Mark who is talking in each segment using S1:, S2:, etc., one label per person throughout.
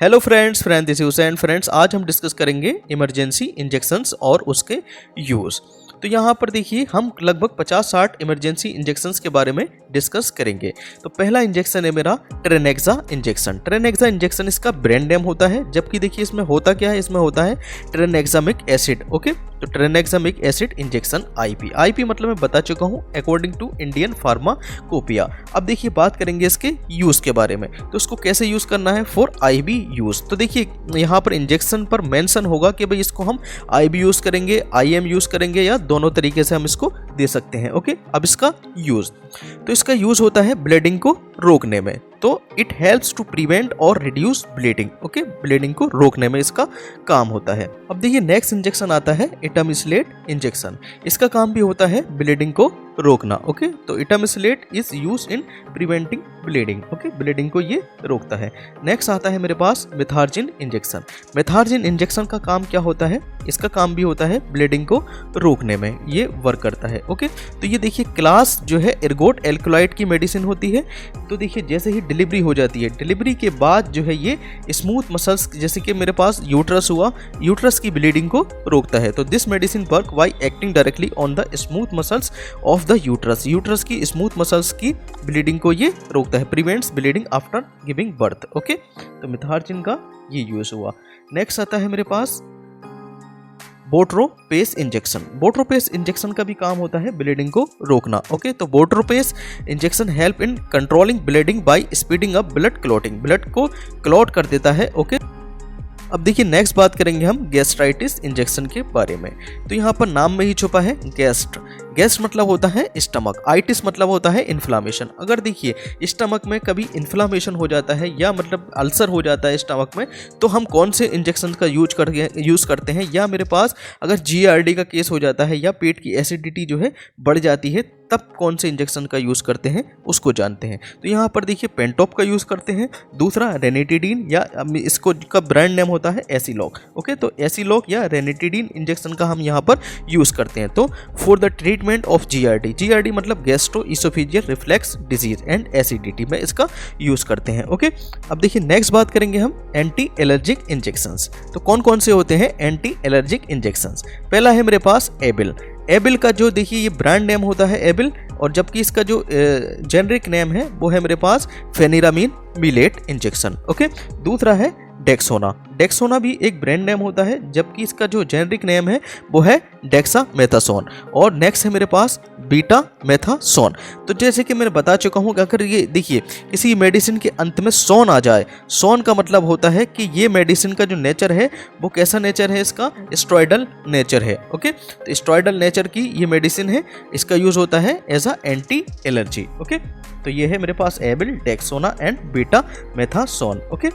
S1: Hello friends, this is Hussain. Friends, आज हम discuss करेंगे इमरजेंसी इंजेक्शंस और उसके यूज़। तो यहाँ पर देखिए, हम लगभग 50-60 इमरजेंसी इंजेक्शंस के बारे में डिस्कस करेंगे। तो पहला इंजेक्शन है मेरा ट्रेनेक्सा इंजेक्शन। ट्रेनेक्सा इंजेक्शन इसका ब्रांड नेम होता है, जबकि देखिए इसमें होता क्या है, इसमें होता है ट्रेनेक्सामिक एसिड। ओके, तो ट्रेनेक्सामिक एसिड इंजेक्शन आईपी। आईपी मतलब मैं बता चुका हूँ, अकॉर्डिंग टू इंडियन फार्माकोपिया। अब देखिए बात करेंगे इसके यूज़ के बारे में। तो इसको कैसे यूज़ करना है फॉर आईबी यूज़। तो देखिए यहाँ पर इंजेक्शन पर मेंशन होगा कि भाई इसको हम आईबी यूज़ करेंगे, आईएम यूज़ करेंगे, या दोनों तरीके से हम इसको दे सकते हैं। ओके, अब इसका यूज़, तो इसका यूज़ होता है ब्लीडिंग को रोकने में। तो इट हेल्प्स टू प्रिवेंट और रिड्यूस ब्लीडिंग। ओके, ब्लीडिंग को रोकने में इसका काम होता है। अब देखिए नेक्स्ट इंजेक्शन आता है इटामिसलेट इंजेक्शन। इसका काम भी होता है ब्लीडिंग को रोकना। ओके, तो etamsylate is use in preventing bleeding. Okay, bleeding को ये रोकता है। नेक्स्ट आता है मेरे पास मेथार्जिन इंजेक्शन। मेथार्जिन इंजेक्शन का काम क्या होता है, इसका काम भी होता है ब्लीडिंग को रोकने में, ये वर्क करता है। ओके, तो ये देखिए क्लास जो है एर्गोट एल्कलॉइड की मेडिसिन होती है। तो देखिए जैसे ही डिलीवरी हो जाती है, डिलीवरी के बाद जो है ये स्मूथ मसल्स, जैसे कि मेरे पास यूट्रस हुआ, यूट्रस की ब्लीडिंग को रोकता है। तो this medicine work by acting directly on the smooth muscles of the uterus. Uterus की स्मूथ मसल्स की ब्लीडिंग को ये रोकता है, prevents bleeding after giving birth. Okay, तो मेथार्जिन का ये यूज हुआ। नेक्स्ट आता है मेरे पास बोट्रोपेस इंजेक्शन। बोट्रोपेस इंजेक्शन का भी काम होता है ब्लीडिंग को रोकना। ओके, तो botropase injection help in controlling bleeding by speeding up blood clotting. Blood को क्लॉट कर देता है। ओके, अब देखिए नेक्स्ट बात करेंगे हम गैस्ट्राइटिस इंजेक्शन के बारे में। तो यहाँ पर नाम में ही छुपा है गैस्ट। गैस्ट मतलब होता है स्टमक, आइटिस मतलब होता है इन्फ्लामेशन। अगर देखिए स्टमक में कभी इन्फ्लामेशन हो जाता है या मतलब अल्सर हो जाता है स्टमक में, तो हम कौन से इंजेक्शन का यूज़ करते हैं, या मेरे पास अगर जीआरडी का केस हो जाता है या पेट की एसिडिटी जो है बढ़ जाती है, तब कौन से इंजेक्शन का यूज़ करते हैं उसको जानते हैं। तो यहाँ पर देखिए पेंटॉप का यूज़ करते हैं, दूसरा रेनिटिडीन, या इसको का ब्रांड नेम होता है एसीलॉक। ओके, तो एसीलॉक या रेनिटिडीन इंजेक्शन का हम यहाँ पर यूज़ करते हैं। तो for the treatment of GRD, GRD मतलब gastro oesophageal reflux disease and acidity में इसका यूज़ करते हैं। ओके, अब देखिए नेक्स्ट बात करेंगे हम एंटी एलर्जिक इंजेक्शंस। तो कौन कौन से होते हैं एंटी एलर्जिक इंजेक्शंस। पहला है मेरे पास एबिल। एबिल का जो देखिए ये ब्रांड नेम होता है एबिल, और जबकि इसका जो जेनरिक नेम है वो है मेरे पास फेनिरामिन मिलेट इंजेक्शन। ओके, दूसरा है डेक्सोना। डेक्सोना भी एक ब्रांड नेम होता है, जबकि इसका जो जेनरिक नेम है वो है डेक्सामेथासोन। और नेक्स्ट है मेरे पास बीटा मेथासोन। तो जैसे कि मैंने बता चुका हूँ कि अगर ये देखिए किसी मेडिसिन के अंत में सोन आ जाए, सोन का मतलब होता है कि ये मेडिसिन का जो नेचर है वो कैसा नेचर है, इसका स्टेरॉयडल नेचर है। ओके, तो स्टेरॉयडल नेचर की ये मेडिसिन है, इसका यूज होता है as a anti allergy. Okay, तो ये है मेरे पास Avil, Dexona and betamethasone. Okay,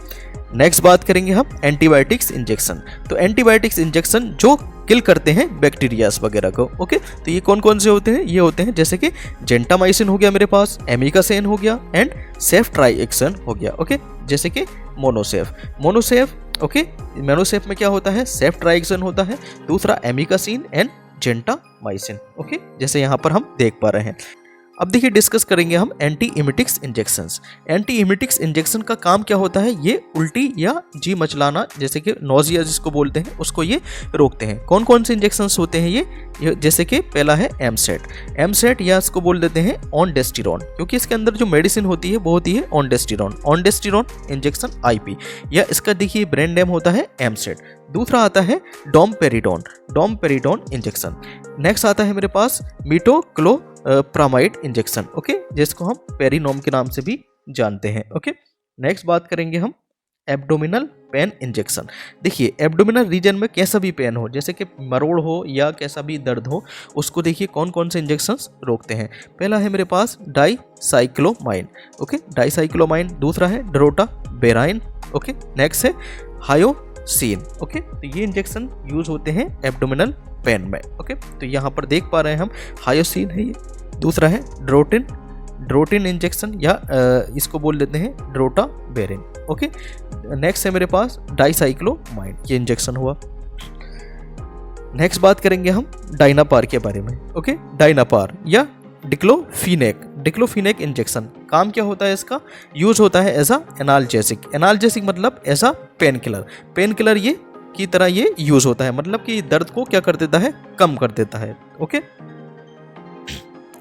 S1: next बात करेंगे हम एंटीबायोटिक्स इंजेक्शन। तो एंटीबायोटिक्स इंजेक्शन जो किल करते हैं बैक्टीरियाज वगैरह को। ओके, तो ये कौन कौन से होते हैं, ये होते हैं जैसे कि जेंटामाइसिन हो गया मेरे पास, एमिकासेन हो गया, एंड सेफ्ट्राइएक्सन हो गया। ओके, जैसे कि मोनोसेफ। ओके, मोनोसेफ में क्या होता है, सेफ्ट्राइएक्सन होता है, दूसरा एमिकासिन एंड जेंटामाइसिन। ओके, जैसे यहाँ पर हम देख पा रहे हैं। अब देखिए डिस्कस करेंगे हम एंटी इमिटिक्स इंजेक्शंस। एंटी इमिटिक्स इंजेक्शन का काम क्या होता है, ये उल्टी या जी मचलाना, जैसे कि नोजिया जिसको बोलते हैं, उसको ये रोकते हैं। कौन कौन से इंजेक्शंस होते हैं ये जैसे कि पहला है एमसेट, या इसको बोल देते हैं ऑनडेस्टिरोन, क्योंकि इसके अंदर जो मेडिसिन होती है वो होती है ऑनडेस्टिरोन इंजेक्शन आईपी, या इसका देखिए ब्रांड नेम होता है एमसेट। दूसरा आता है डोमपेरिडोन इंजेक्शन। नेक्स्ट आता है मेरे पास मीटोक्लोप्रामाइड इंजेक्शन। ओके, जिसको हम पेरिनोम के नाम से भी जानते हैं। ओके, नेक्स्ट बात करेंगे हम एब्डोमिनल पेन इंजेक्शन। देखिए एब्डोमिनल रीजन में कैसा भी पेन हो, जैसे कि मरोड़ हो या कैसा भी दर्द हो, उसको देखिए कौन कौन से इंजेक्शंस रोकते हैं। पहला है मेरे पास डाइसाइक्लोमाइन। Okay, dicyclomine. दूसरा है ड्रोटाबेराइन। ओके, नेक्स्ट है हायोसिन। ओके, तो ये इंजेक्शन यूज होते हैं एब्डोमिनल पेन में। ओके, तो यहाँ पर देख पा रहे हैं हम हायोसिन है ये। दूसरा है ड्रोटिन इंजेक्शन, या इसको बोल देते हैं ड्रोटाबेरिन। ओके, नेक्स्ट है मेरे पास डाइसाइक्लोमाइन, ये इंजेक्शन हुआ। नेक्स्ट बात करेंगे हम डायनापार के बारे में। ओके, डायनापार या डिक्लोफिनेक इंजेक्शन काम क्या होता है इसका, यूज होता है एज अ एनाल्जेसिक मतलब एज अ पेन किलर ये की तरह ये यूज होता है, मतलब कि दर्द को क्या कर देता है, कम कर देता है। ओके,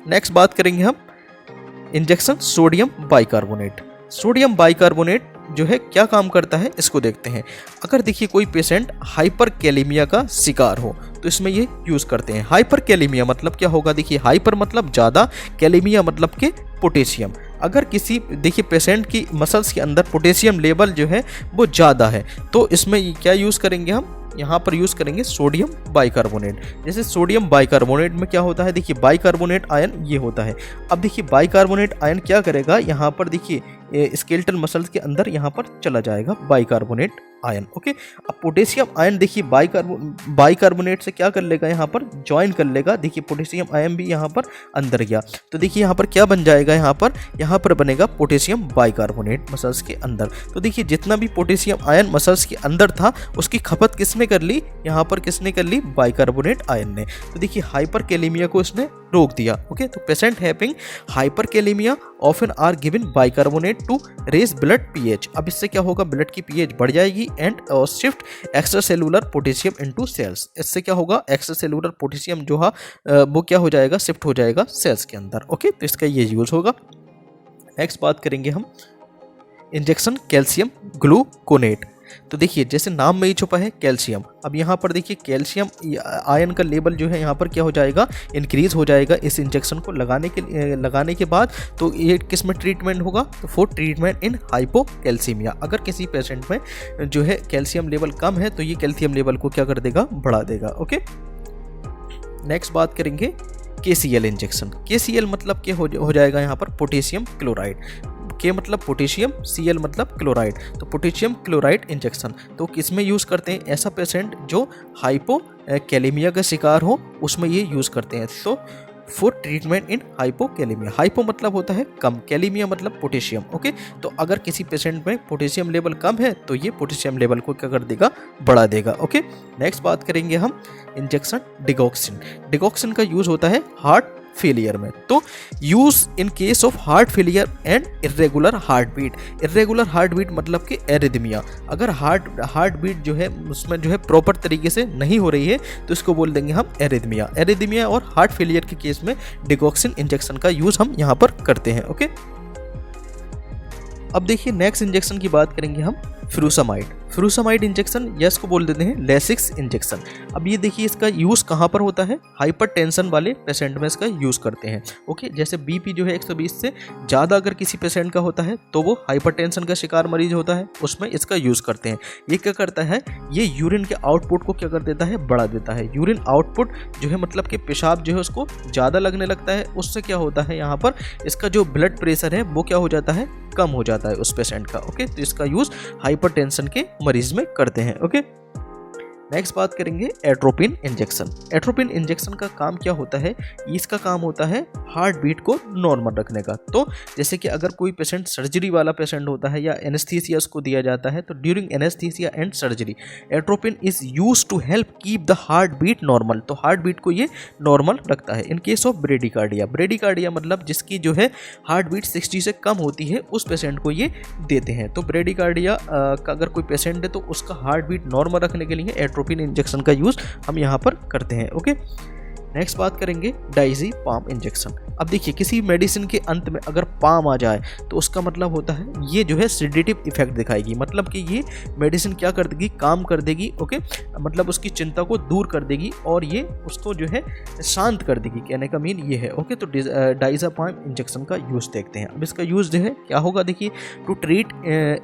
S1: नेक्स्ट बात करेंगे हम इंजेक्शन सोडियम बाइकार्बोनेट जो है क्या काम करता है इसको देखते हैं। अगर देखिए कोई पेशेंट हाइपर कैलेमिया का शिकार हो तो इसमें ये यूज करते हैं। हाइपर कैलेमिया मतलब क्या होगा, देखिए हाइपर मतलब ज़्यादा, कैलेमिया मतलब के पोटेशियम। अगर किसी देखिए पेशेंट की मसल्स के अंदर पोटेशियम लेवल जो है वो ज़्यादा है तो इसमें क्या यूज़ करेंगे हम, यहाँ पर यूज़ करेंगे सोडियम बाइकार्बोनेट। जैसे सोडियम बाइकार्बोनेट में क्या होता है, देखिए बाइकार्बोनेट आयन ये होता है। अब देखिए बाइकार्बोनेट आयन क्या करेगा, यहाँ पर देखिए स्केलेटल मसल्स के अंदर यहाँ पर चला जाएगा बाइकार्बोनेट आयन। ओके, अब पोटेशियम आयन देखिए बाइकार्बोनेट से क्या कर लेगा, यहाँ पर ज्वाइन कर लेगा। देखिए पोटेशियम आयन भी यहाँ पर अंदर गया तो देखिए यहाँ पर क्या बन जाएगा, यहाँ पर बनेगा पोटेशियम बाइकार्बोनेट मसल्स के अंदर। तो देखिए जितना भी पोटेशियम आयन मसल्स के अंदर था उसकी खपत किसने कर ली, यहाँ पर किसने कर ली, बाइकार्बोनेट आयन ने। तो देखिए हाइपर कैलेमिया को इसने रोक दिया। ओके, तो patient having hyperkalemia often are given bicarbonate to raise blood pH. अब इससे क्या होगा, ब्लड की पीएच बढ़ जाएगी and shift extracellular potassium into cells. इससे क्या होगा, एक्स्ट्रा सेलुलर पोटेशियम जो है वो क्या हो जाएगा, शिफ्ट हो जाएगा सेल्स के अंदर। ओके, तो इसका ये यूज होगा। नेक्स्ट बात करेंगे हम इंजेक्शन कैल्शियम ग्लूकोनेट। तो देखिए जैसे नाम में ही छुपा है कैल्शियम, अब यहाँ पर देखिए कैल्शियम आयन का लेवल जो है यहाँ पर क्या हो जाएगा, इंक्रीज हो जाएगा इस इंजेक्शन को लगाने के बाद। तो ये किस में ट्रीटमेंट होगा, तो फॉर ट्रीटमेंट इन हाइपोकैल्सीमिया। अगर किसी पेशेंट में जो है कैल्शियम लेवल कम है तो ये कैल्शियम लेवल को क्या कर देगा, बढ़ा देगा। ओके, नेक्स्ट बात करेंगे KCl इंजेक्शन। KCl मतलब क्या हो जाएगा यहाँ पर, पोटेशियम क्लोराइड। के मतलब पोटेशियम, Cl मतलब क्लोराइड, तो पोटेशियम क्लोराइड इंजेक्शन। तो किसमें यूज़ करते हैं, ऐसा पेशेंट जो हाइपो कैलेमिया का शिकार हो उसमें ये यूज़ करते हैं। तो for treatment in hypokalemia, hypo मतलब होता है कम, कैलेमिया मतलब पोटेशियम। ओके, तो अगर किसी पेशेंट में पोटेशियम लेवल कम है तो ये पोटेशियम लेवल को क्या कर देगा, बढ़ा देगा। ओके, नेक्स्ट बात करेंगे हम इंजेक्शन डिगॉक्सिन का यूज होता है हार्ट फेलियर में। तो use in case of heart failure and irregular heart beat मतलब कि एरिथमिया। अगर हार्ट बीट जो है उसमें जो है प्रॉपर तरीके से नहीं हो रही है तो इसको बोल देंगे हम एरिथमिया और हार्ट फेलियर के केस में डिगॉक्सिन इंजेक्शन का यूज हम यहाँ पर करते हैं। ओके, अब देखिए नेक्स्ट इंजेक्शन की बात करेंगे हम फ्यूरोसामाइड इंजेक्शन, या इसको बोल देते हैं लेसिक्स इंजेक्शन। अब ये देखिए इसका यूज़ कहाँ पर होता है, हाइपरटेंशन वाले पेशेंट में इसका यूज़ करते हैं। ओके, जैसे बीपी जो है 120 से ज़्यादा अगर किसी पेशेंट का होता है तो वो हाइपरटेंशन का शिकार मरीज होता है, उसमें इसका यूज़ करते हैं। ये क्या करता है, ये यूरिन के आउटपुट को क्या कर देता है, बढ़ा देता है। यूरिन आउटपुट जो है मतलब कि पेशाब जो है उसको ज़्यादा लगने लगता है, उससे क्या होता है यहाँ पर इसका जो ब्लड प्रेशर है वो क्या हो जाता है, कम हो जाता है उस पेशेंट का। ओके, तो इसका यूज़ हाइपरटेंशन के मरीज में करते हैं। ओके, नेक्स्ट बात करेंगे एट्रोपिन इंजेक्शन का काम क्या होता है, इसका काम होता है हार्ट बीट को नॉर्मल रखने का। तो जैसे कि अगर कोई पेशेंट सर्जरी वाला पेशेंट होता है या एनेस्थीसिया उसको दिया जाता है तो during anaesthesia and surgery atropine is used to help keep the heart beat normal. तो हार्ट बीट को ये नॉर्मल रखता है। इन केस ऑफ ब्रेडिकार्डिया मतलब जिसकी जो है हार्ट बीट 60 से कम होती है उस पेशेंट को ये देते हैं। तो ब्रेडिकार्डिया का अगर कोई पेशेंट है तो उसका हार्ट बीट नॉर्मल रखने के लिए एट्रोपिन इंजेक्शन का यूज हम यहां पर करते हैं। ओके, नेक्स्ट बात करेंगे डायज़ेपाम इंजेक्शन। अब देखिए किसी मेडिसिन के अंत में अगर पाम आ जाए तो उसका मतलब होता है ये जो है सेडेटिव इफेक्ट दिखाएगी, मतलब कि ये मेडिसिन क्या कर देगी, काम कर देगी। ओके, मतलब उसकी चिंता को दूर कर देगी और ये उसको जो है शांत कर देगी, कहने का मीन ये है। ओके, तो डायज़ेपाम इंजेक्शन का यूज़ देखते हैं। अब इसका यूज़ जो है क्या होगा, देखिए टू ट्रीट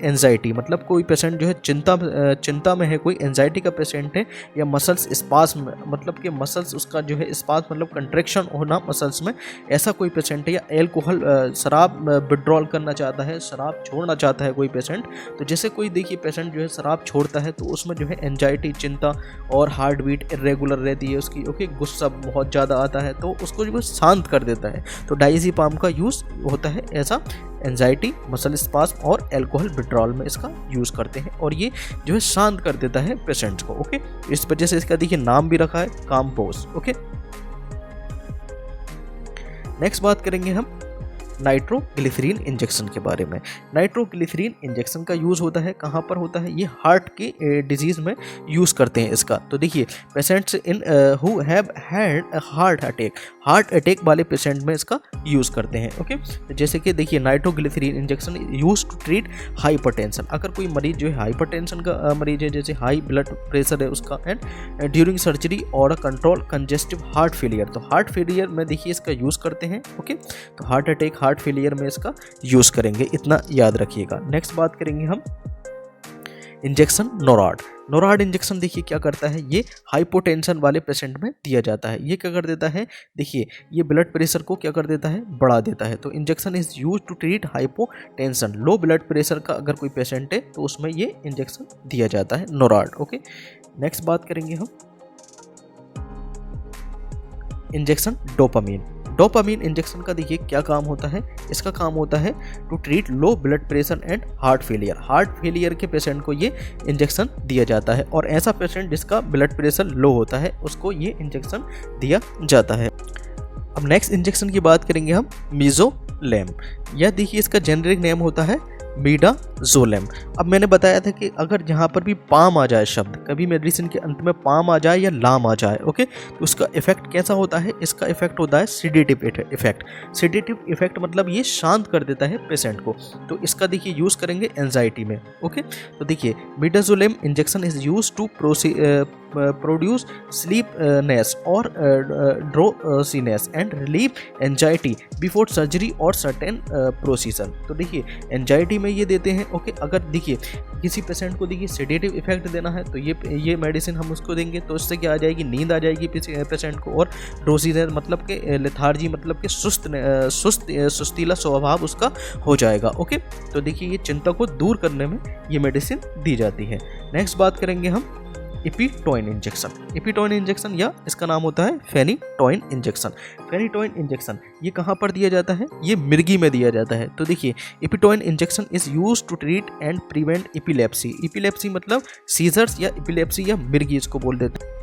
S1: एंजाइटी, मतलब कोई पेशेंट जो है चिंता में है, कोई एंजाइटी का पेशेंट है या मसल्स स्पाज्म मतलब कि मसल्स उसका जो है स्पाज्म मतलब कंट्रैक्शन होना मसल्स में, ऐसा कोई पेशेंट है, या एल्कोहल शराब विड्रॉल करना चाहता है, शराब छोड़ना चाहता है कोई पेशेंट। तो जैसे कोई देखिए पेशेंट जो है शराब छोड़ता है तो उसमें जो है एंजाइटी, चिंता और हार्ट बीट इरेगुलर रहती है उसकी। ओके, गुस्सा बहुत ज़्यादा आता है तो उसको जो है शांत कर देता है। तो डायज़ेपाम का यूज़ होता है ऐसा एंजाइटी, मसल स्पाज्म और एल्कोहल विड्रॉल में इसका यूज़ करते हैं और ये जो है शांत कर देता है पेशेंट्स को। ओके, इस वजह से इसका देखिए नाम भी रखा है काम्पोज। ओके, नेक्स्ट बात करेंगे हम नाइट्रोग्लिसरीन इंजेक्शन के बारे में। नाइट्रोग्लिसरीन इंजेक्शन का यूज़ होता है कहाँ पर होता है, ये हार्ट की डिजीज़ में यूज़ करते हैं इसका। तो देखिए patients in who have had heart attack वाले पेशेंट में इसका यूज़ करते हैं। ओके, तो जैसे कि देखिए nitroglycerin injection use to treat hypertension. अगर कोई मरीज जो है हाइपरटेंशन का मरीज है, जैसे हाई ब्लड प्रेशर है उसका, एंड ड्यूरिंग सर्जरी और कंट्रोल कंजेस्टिव हार्ट फेलियर, तो हार्ट फेलियर में देखिए इसका यूज़ करते हैं। ओके, तो हार्ट अटैक हार्ट फेलियर में इसका यूज करेंगे, इतना याद रखिएगा। नेक्स्ट बात करेंगे हम इंजेक्शन नोराड इंजेक्शन। देखिए क्या करता है, ये हाइपोटेंशन वाले पेशेंट में दिया जाता है। ये क्या कर देता है, देखिए ये ब्लड प्रेशर को क्या कर देता है, बढ़ा देता है। तो injection is use to treat hypotension, low blood pressure का अगर कोई पेशेंट है तो उसमें ये इंजेक्शन दिया जाता है, नोराड। ओके, नेक्स्ट बात करेंगे हम इंजेक्शन डोपामीन इंजेक्शन का। देखिए क्या काम होता है, इसका काम होता है to treat low blood pressure and heart failure के पेशेंट को ये इंजेक्शन दिया जाता है, और ऐसा पेशेंट जिसका ब्लड प्रेशर लो होता है उसको ये इंजेक्शन दिया जाता है। अब नेक्स्ट इंजेक्शन की बात करेंगे हम मीजोलेम। यह देखिए इसका जेनेरिक नेम होता है मीडाजोलेम। अब मैंने बताया था कि अगर जहाँ पर भी पाम आ जाए शब्द, कभी मेडिसिन के अंत में पाम आ जाए या लाम आ जाए, ओके, तो उसका इफेक्ट कैसा होता है, इसका इफेक्ट होता है सेडेटिव इफेक्ट मतलब ये शांत कर देता है पेशेंट को। तो इसका देखिए यूज़ करेंगे एंजाइटी में। ओके, तो देखिए midazolam injection is use to produce sleepiness और drowsiness and relieve anxiety before surgery और सर्टेन प्रोसीजर। तो देखिए एंजाइटी में ये देते हैं। ओके, अगर देखिए किसी पेशेंट को देखिए सेडेटिव इफेक्ट देना है तो ये मेडिसिन हम उसको देंगे, तो इससे क्या आ जाएगी, नींद आ जाएगी पेशेंट को, और ड्रोसीनेस मतलब कि लेथार्जी मतलब कि सुस्तीला स्वभाव उसका हो जाएगा। ओके, तो देखिए ये चिंता को दूर करने में ये मेडिसिन दी जाती है। नेक्स्ट बात करेंगे हम एपिटोइन इंजेक्शन या इसका नाम होता है फेनिटोइन इंजेक्शन। ये कहाँ पर दिया जाता है, ये मिर्गी में दिया जाता है। तो देखिए Eptoin injection is use to treat and prevent epilepsy मतलब सीजर्स या एपिलेप्सी या मिर्गी इसको बोल देते हैं।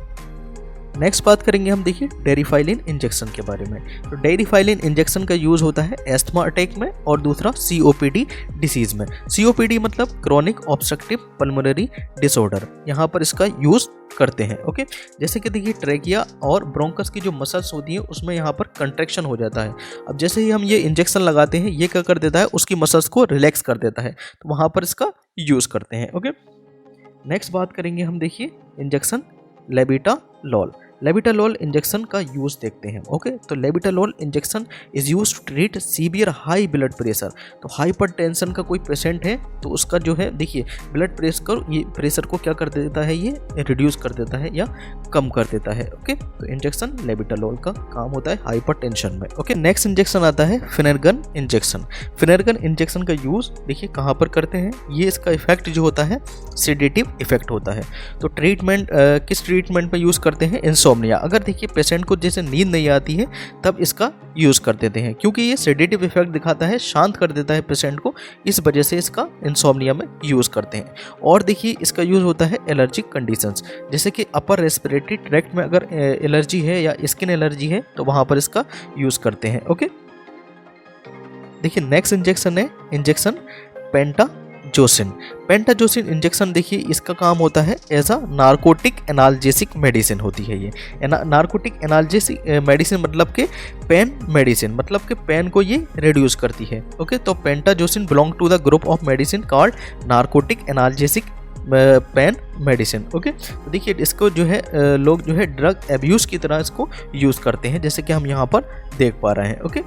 S1: नेक्स्ट बात करेंगे हम देखिए डेरिफाइलिन इंजेक्शन के बारे में। तो डेरिफाइलिन इंजेक्शन का यूज़ होता है एस्थमा अटैक में और दूसरा सीओपीडी डिसीज में। सीओपीडी मतलब क्रॉनिक ऑब्स्ट्रक्टिव पल्मोनरी डिसऑर्डर, यहाँ पर इसका यूज़ करते हैं। ओके, जैसे कि देखिए ट्रेकिया और ब्रोंकस की जो मसल्स होती हैं उसमें यहाँ पर कंट्रैक्शन हो जाता है। अब जैसे ही हम ये इंजेक्शन लगाते हैं ये क्या कर देता है, उसकी मसल्स को रिलैक्स कर देता है, तो वहाँ पर इसका यूज़ करते हैं। ओके, नेक्स्ट बात करेंगे हम देखिए इंजेक्शन लेबिटालोल इंजेक्शन का यूज़ देखते हैं। ओके, तो labetalol injection is use to treat severe high blood pressure. तो हाइपरटेंशन का कोई पेशेंट है तो उसका जो है देखिए ब्लड प्रेशर को क्या कर देता है, ये रिड्यूस कर देता है या कम कर देता है। ओके, तो इंजेक्शन लेबिटालोल का काम होता है हाइपरटेंशन में। ओके, नेक्स्ट इंजेक्शन आता है फिनेरगन इंजेक्शन का यूज़ देखिए कहाँ पर करते हैं, ये इसका इफेक्ट जो होता है सेडेटिव इफेक्ट होता है। तो ट्रीटमेंट किस ट्रीटमेंट में यूज़ करते हैं, इंसोम्निया। अगर देखिए पेशेंट को जैसे नींद नहीं आती है तब इसका यूज़ कर देते हैं, क्योंकि ये सेडेटिव इफेक्ट दिखाता है, शांत कर देता है पेशेंट को, इस वजह से इसका इंसोम्निया में यूज़ करते हैं। और देखिए इसका यूज़ होता है एलर्जिक कंडीशंस, जैसे कि अपर रेस्पिरेटरी ट्रैक्ट में अगर एलर्जी है या स्किन एलर्जी है तो वहाँ पर इसका यूज़ करते हैं। ओके, देखिए नेक्स्ट इंजेक्शन है इंजेक्शन पेंटाजोसिन इंजेक्शन। देखिए इसका काम होता है as a narcotic analgesic medicine होती है। ये नार्कोटिक एनाल्जेसिक मेडिसिन मतलब के पेन मेडिसिन, मतलब के पेन को ये रिड्यूस करती है। ओके, तो pentazocine belong to the group of medicine called narcotic analgesic pain medicine. Okay, तो देखिए इसको जो है लोग जो है ड्रग एब्यूज की तरह इसको यूज़ करते हैं, जैसे कि हम यहाँ पर देख पा रहे हैं। ओके,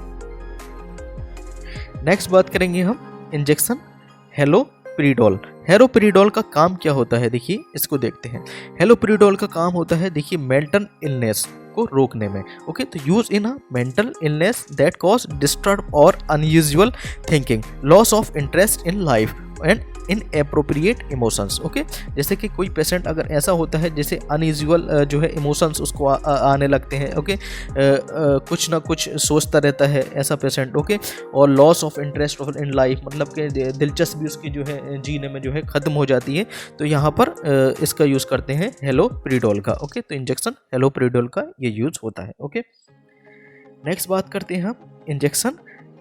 S1: नेक्स्ट बात करेंगे हम इंजेक्शन हेलोपेरिडोल का काम क्या होता है, देखिए इसको देखते हैं। हेलोपेरिडोल का काम होता है देखिए मेंटल इलनेस को रोकने में। ओके, तो use in a mental illness that cause disturb और unusual thinking, loss of interest in life and inappropriate emotions. Okay, जैसे कि कोई पेशेंट अगर ऐसा होता है जैसे अनयूजुअल जो है इमोशंस उसको आने लगते हैं। ओके, कुछ ना कुछ सोचता रहता है ऐसा पेशेंट। ओके, और loss of interest in life मतलब कि दिलचस्पी उसकी जो है जीने में जो है ख़त्म हो जाती है, तो यहाँ पर इसका यूज़ करते हैं हेलोपेरिडोल का। ओके, तो इंजेक्शन हेलोपेरिडोल का ये यूज़ होता है। ओके, नेक्स्ट बात करते हैं हम इंजेक्शन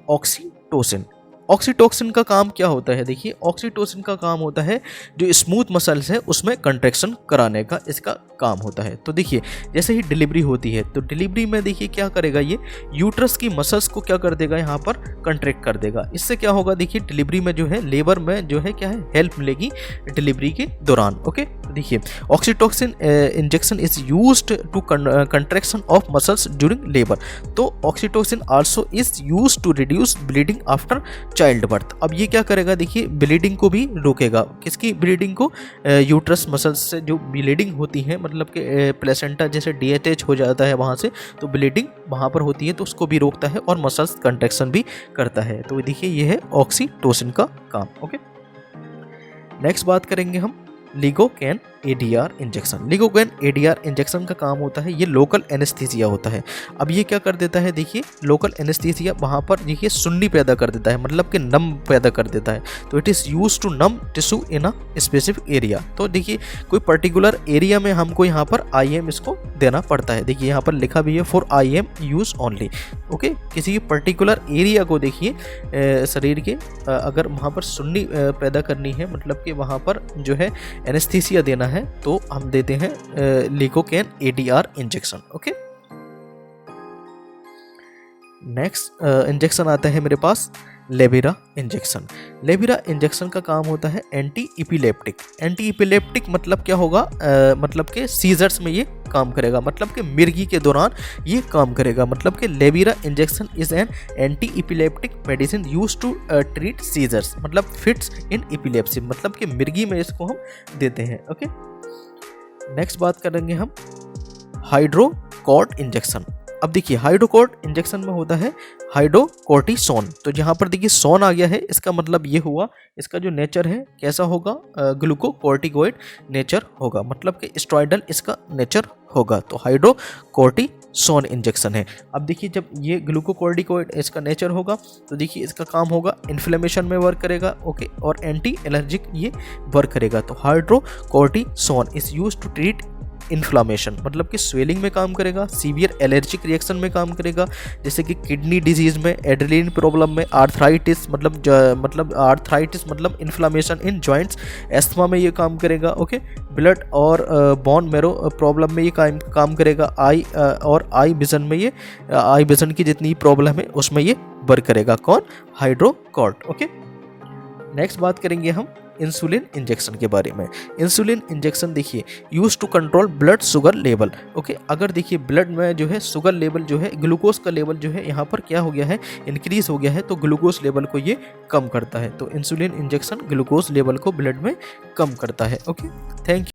S1: ऑक्सीटोसिन। ऑक्सीटोसिन का काम क्या होता है? देखिए, ऑक्सीटोसिन का काम होता है जो स्मूथ मसल्स है उसमें कंट्रैक्शन कराने का इसका काम होता है। तो देखिए, जैसे ही डिलीवरी होती है तो डिलीवरी में देखिए क्या करेगा, ये यूट्रस की मसल्स को क्या कर देगा, यहाँ पर कंट्रैक्ट कर देगा। इससे क्या होगा, देखिए डिलीवरी में जो है लेबर में जो है क्या है, हेल्प मिलेगी डिलीवरी के दौरान। ओके, देखिए oxytocin injection is used to contraction of muscles during labour. तो oxytocin also is used to reduce bleeding after child birth. अब ये क्या करेगा, देखिए ब्लीडिंग को भी रोकेगा। किसकी ब्लीडिंग को? यूट्रस मसल्स से जो ब्लीडिंग होती है, मतलब कि प्लेसेंटा जैसे डीएचएच हो जाता है वहाँ से, तो ब्लीडिंग वहाँ पर होती है तो उसको भी रोकता है और मसल्स कंट्रैक्शन भी करता है। तो देखिए ये है ऑक्सीटोसिन का काम। ओके, नेक्स्ट बात करेंगे हम लिगोकैन एडीआर इंजेक्शन। लिगोकैन एडीआर इंजेक्शन का काम होता है, ये लोकल एनेस्थीसिया होता है। अब ये क्या कर देता है, देखिए लोकल एनेस्थीसिया वहाँ पर देखिए सुन्नी पैदा कर देता है, मतलब कि नम पैदा कर देता है। तो it is use to numb tissue in a specific area. तो देखिए कोई पर्टिकुलर एरिया में हमको यहाँ पर IM इसको देना पड़ता है। देखिए यहाँ पर लिखा भी है for IM use only. Okay, किसी पर्टिकुलर एरिया को देखिए शरीर के अगर वहाँ पर सुन्नी पैदा करनी है, मतलब कि वहाँ पर जो है एनेस्थीसिया देना है, तो हम देते हैं lignocaine ADR injection. Okay, next injection आता है मेरे पास लेविरा इंजेक्शन। लेविरा इंजेक्शन का काम होता है एंटी इपिलेप्टिक। एंटी इपिलेप्टिक मतलब क्या होगा, मतलब कि सीजर्स में ये काम करेगा, मतलब कि मिर्गी के दौरान ये काम करेगा। मतलब कि Levera injection is an anti epileptic medicine use to treat seizures, मतलब फिट्स इन इपिलेप्सी, मतलब कि मिर्गी में इसको हम देते हैं। ओके, नेक्स्ट बात करेंगे हम हाइड्रोकॉर्ट इंजेक्शन। अब देखिए हाइड्रोकॉर्ट इंजेक्शन में होता है हाइड्रोकोर्टिसोन। तो यहाँ पर देखिए सोन आ गया है, इसका मतलब ये हुआ इसका जो नेचर है कैसा होगा, ग्लूकोकोर्टिकोइड नेचर होगा, मतलब कि स्टेरॉयडल इसका नेचर होगा। तो हाइड्रोकोर्टिसोन इंजेक्शन है। अब देखिए जब ये ग्लूकोकोर्टिकोइड इसका नेचर होगा तो देखिए इसका काम होगा इन्फ्लेमेशन में वर्क करेगा। ओके, और एंटी एलर्जिक ये वर्क करेगा। तो hydrocortisone is use to treat inflammation, मतलब कि स्वेलिंग में काम करेगा, सीवियर एलर्जिक रिएक्शन में काम करेगा, जैसे कि किडनी डिजीज में, एड्रेनलिन प्रॉब्लम में, आर्थराइटिस मतलब इन्फ्लामेशन इन जॉइंट्स, एस्थमा में ये काम करेगा। ओके, ब्लड और बोन मैरो प्रॉब्लम में ये काम करेगा। आई विजन में ये आई विजन की जितनी प्रॉब्लम है उसमें ये वर्क करेगा। कौन? हाइड्रोकॉर्ट। ओके, नेक्स्ट बात करेंगे हम इंसुलिन इंजेक्शन के बारे में। इंसुलिन इंजेक्शन देखिए use to control blood sugar level. Okay, अगर देखिए ब्लड में जो है शुगर लेवल जो है, ग्लूकोज का लेवल जो है यहाँ पर क्या हो गया है, इंक्रीज हो गया है, तो ग्लूकोज लेवल को ये कम करता है। तो इंसुलिन इंजेक्शन ग्लूकोज लेवल को ब्लड में कम करता है। Okay, thank you.